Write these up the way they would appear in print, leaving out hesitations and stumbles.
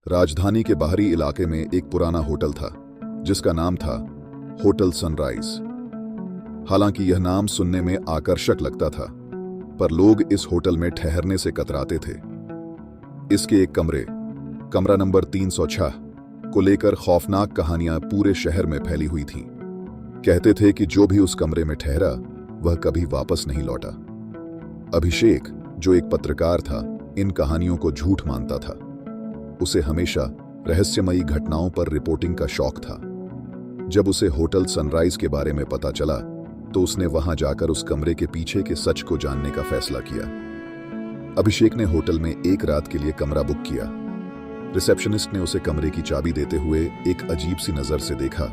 राजधानी के बाहरी इलाके में एक पुराना होटल था जिसका नाम था होटल सनराइज। हालांकि यह नाम सुनने में आकर्षक लगता था, पर लोग इस होटल में ठहरने से कतराते थे। इसके एक कमरा नंबर 306 को लेकर खौफनाक कहानियां पूरे शहर में फैली हुई थीं। कहते थे कि जो भी उस कमरे में ठहरा वह कभी वापस नहीं लौटा। अभिषेक, जो एक पत्रकार था, इन कहानियों को झूठ मानता था। उसे हमेशा रहस्यमयी घटनाओं पर रिपोर्टिंग का शौक था। जब उसे होटल सनराइज के बारे में पता चला तो उसने वहां जाकर उस कमरे के पीछे के सच को जानने का फैसला किया। अभिषेक ने होटल में एक रात के लिए कमरा बुक किया। रिसेप्शनिस्ट ने उसे कमरे की चाबी देते हुए एक अजीब सी नजर से देखा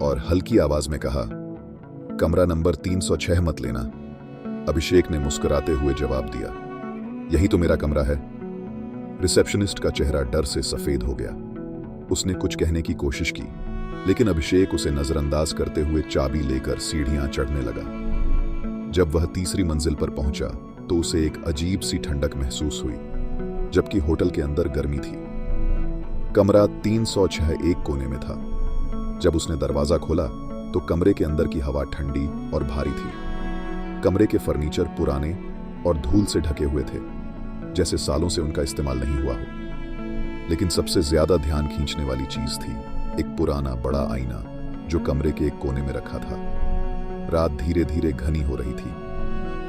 और हल्की आवाज में कहा, कमरा नंबर 306 मत लेना। अभिषेक ने मुस्कुराते हुए जवाब दिया, यही तो मेरा कमरा है। रिसेप्शनिस्ट का चेहरा डर से सफेद हो गया। उसने कुछ कहने की कोशिश की, लेकिन अभिषेक उसे नजरअंदाज करते हुए चाबी लेकर सीढ़ियां चढ़ने लगा। जब वह तीसरी मंजिल पर पहुंचा तो उसे एक अजीब सी ठंडक महसूस हुई, जबकि होटल के अंदर गर्मी थी। कमरा 306 एक कोने में था। जब उसने दरवाजा खोला तो कमरे के अंदर की हवा ठंडी और भारी थी। कमरे के फर्नीचर पुराने और धूल से ढके हुए थे, जैसे सालों से उनका इस्तेमाल नहीं हुआ हो। लेकिन सबसे ज्यादा ध्यान खींचने वाली चीज थी एक पुराना बड़ा आईना जो कमरे के एक कोने में रखा था। रात धीरे धीरे घनी हो रही थी।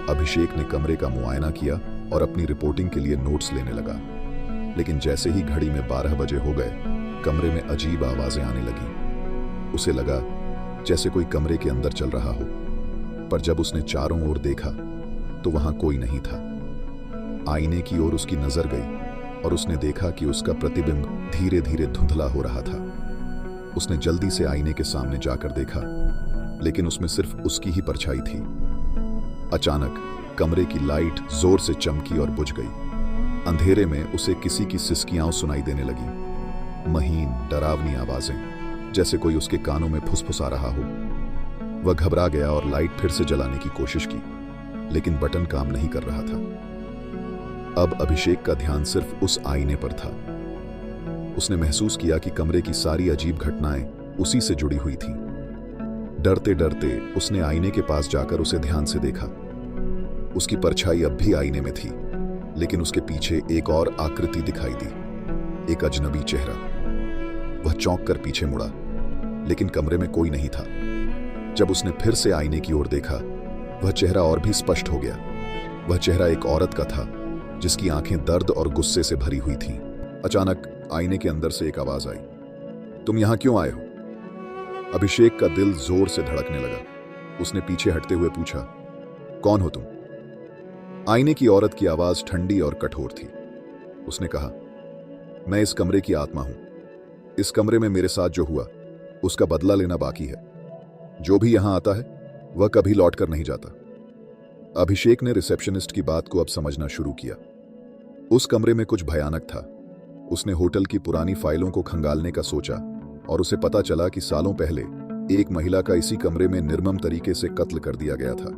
अभिषेक ने कमरे का मुआयना किया और अपनी रिपोर्टिंग के लिए नोट्स लेने लगा। लेकिन जैसे ही घड़ी में 12 बजे हो गए, कमरे में अजीब आवाजें आने लगी। उसे लगा जैसे कोई कमरे के अंदर चल रहा हो, पर जब उसने चारों ओर देखा तो वहां कोई नहीं था। आईने की ओर उसकी नजर गई और उसने देखा कि उसका प्रतिबिंब धीरे धीरे धुंधला हो रहा था। उसने जल्दी से आईने के सामने जाकर देखा, लेकिन उसमें सिर्फ उसकी ही परछाई थी। अचानक कमरे की लाइट जोर से चमकी और बुझ गई। अंधेरे में उसे किसी की सिसकियां सुनाई देने लगी, महीन डरावनी आवाजें, जैसे कोई उसके कानों में फुसफुसा रहा हो। वह घबरा गया और लाइट फिर से जलाने की कोशिश की, लेकिन बटन काम नहीं कर रहा था। अब अभिषेक का ध्यान सिर्फ उस आईने पर था। उसने महसूस किया कि कमरे की सारी अजीब घटनाएं उसी से जुड़ी हुई थीं। डरते डरते उसने आईने के पास जाकर उसे ध्यान से देखा। उसकी परछाई अब भी आईने में थी, लेकिन उसके पीछे एक और आकृति दिखाई दी, एक अजनबी चेहरा। वह चौंक कर पीछे मुड़ा, लेकिन कमरे में कोई नहीं था। जब उसने फिर से आईने की ओर देखा, वह चेहरा और भी स्पष्ट हो गया। वह चेहरा एक औरत का था, जिसकी आंखें दर्द और गुस्से से भरी हुई थीं। अचानक आईने के अंदर से एक आवाज आई, तुम यहां क्यों आए हो? अभिषेक का दिल जोर से धड़कने लगा। उसने पीछे हटते हुए पूछा, कौन हो तुम? आईने की औरत की आवाज ठंडी और कठोर थी। उसने कहा, मैं इस कमरे की आत्मा हूं। इस कमरे में मेरे साथ जो हुआ उसका बदला लेना बाकी है। जो भी यहां आता है वह कभी लौट कर नहीं जाता। अभिषेक ने रिसेप्शनिस्ट की बात को अब समझना शुरू किया। उस कमरे में कुछ भयानक था। उसने होटल की पुरानी फाइलों को खंगालने का सोचा और उसे पता चला कि सालों पहले एक महिला का इसी कमरे में निर्मम तरीके से कत्ल कर दिया गया था।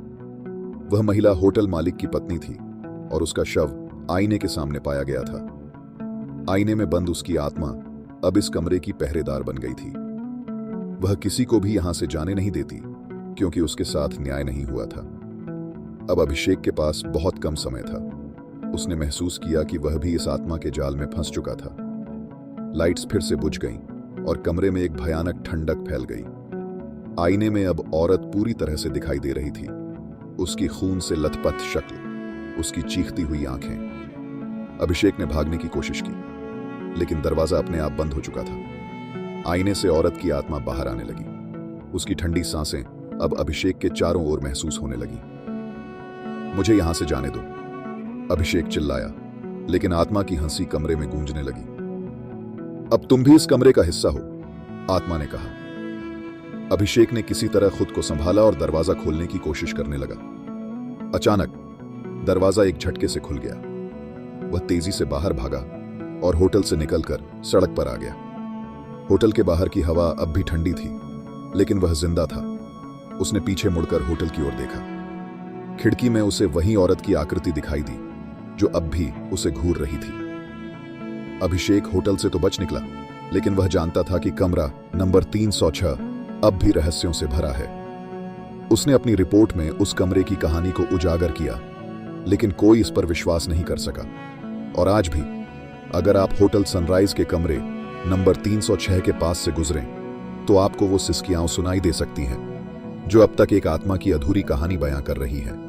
वह महिला होटल मालिक की पत्नी थी और उसका शव आईने के सामने पाया गया था। आईने में बंद उसकी आत्मा अब इस कमरे की पहरेदार बन गई थी। वह किसी को भी यहां से जाने नहीं देती, क्योंकि उसके साथ न्याय नहीं हुआ था। अब अभिषेक के पास बहुत कम समय था। उसने महसूस किया कि वह भी इस आत्मा के जाल में फंस चुका था। लाइट्स फिर से बुझ गईं और कमरे में एक भयानक ठंडक फैल गई। आईने में अब औरत पूरी तरह से दिखाई दे रही थी। उसकी खून से लथपथ शक्ल, उसकी चीखती हुई आंखें। अभिषेक ने भागने की कोशिश की, लेकिन दरवाजा अपने आप बंद हो चुका था। आईने से औरत की आत्मा बाहर आने लगी। उसकी ठंडी सांसें अब अभिषेक के चारों ओर महसूस होने लगी। मुझे यहां से जाने दो, अभिषेक चिल्लाया, लेकिन आत्मा की हंसी कमरे में गूंजने लगी। अब तुम भी इस कमरे का हिस्सा हो, आत्मा ने कहा। अभिषेक ने किसी तरह खुद को संभाला और दरवाजा खोलने की कोशिश करने लगा। अचानक दरवाजा एक झटके से खुल गया। वह तेजी से बाहर भागा और होटल से निकलकर सड़क पर आ गया। होटल के बाहर की हवा अब भी ठंडी थी, लेकिन वह जिंदा था। उसने पीछे मुड़कर होटल की ओर देखा। खिड़की में उसे वही औरत की आकृति दिखाई दी जो अब भी उसे घूर रही थी। अभिषेक होटल से तो बच निकला, लेकिन वह जानता था कि कमरा नंबर 306 अब भी रहस्यों से भरा है। उसने अपनी रिपोर्ट में उस कमरे की कहानी को उजागर किया, लेकिन कोई इस पर विश्वास नहीं कर सका। और आज भी अगर आप होटल सनराइज के कमरे नंबर 306 के पास से गुजरें तो आपको वो सिसकियां सुनाई दे सकती हैं जो अब तक एक आत्मा की अधूरी कहानी बयां कर रही है।